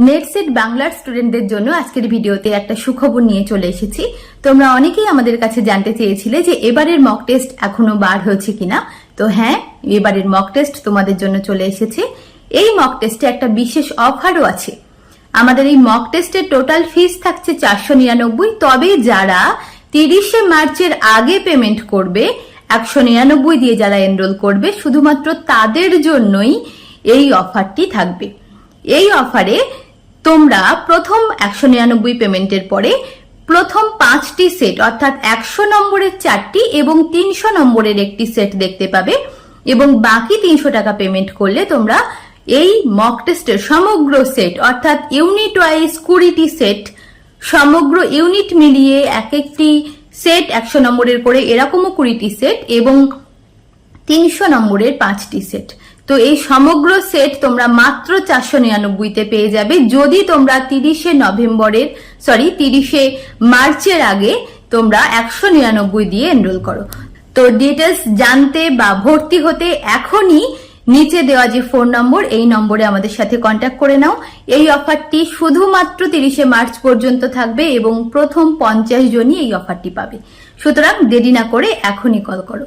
NET SET বাংলার স্টুডেন্টদের জন্য আজকের ভিডিওতে একটা সুখবর নিয়ে চলে এসেছি। তোমরা অনেকেই আমাদের কাছে জানতে চেয়েছিলে যে এবারের মক টেস্ট এখনো বার হয়েছে কিনা। তো হ্যাঁ, এবারের মক টেস্ট তোমাদের জন্য চলে এসেছে। এই মক টেস্টে একটা বিশেষ অফারও আছে। আমাদের এই মক টেস্টের টোটাল ফিস থাকছে 499। তবে যারা 30শে মার্চের আগে পেমেন্ট করবে, 199 দিয়ে যারা এনরোল করবে, শুধুমাত্র তাদের জন্যই এই অফারটি থাকবে। এই অফারে তোমরা প্রথম 199 পেমেন্টের পরে প্রথম 5টি সেট অর্থাৎ 100 নম্বরের 4টি এবং 300 নম্বরের একটি সেট দেখতে পাবে, এবং বাকি 300 টাকা পেমেন্ট করলে তোমরা এই মক টেস্টের সমগ্র সেট অর্থাৎ ইউনিট ওয়াইজ 20টি সেট, সমগ্র ইউনিট মিলিয়ে এক একটি সেট 100 নম্বরের করে এরকমও 20টি সেট এবং 300 নম্বরের 5টি সেট। তো এই সমগ্র সেট তোমরা মাত্র 499-তে পেয়ে যাবে যদি তোমরা 30শে মার্চের আগে তোমরা 199 দিয়ে এনরোল করো। তো ডিটেলস জানতে বা ভর্তি হতে এখনই নিচে দেওয়া যে ফোন নম্বর, এই নম্বরে আমাদের সাথে কন্ট্যাক্ট করে নাও। এই অফারটি শুধুমাত্র 30শে মার্চ পর্যন্ত থাকবে এবং প্রথম 50 জনই এই অফারটি পাবে। সুতরাং দেরি না করে এখনই কল করো।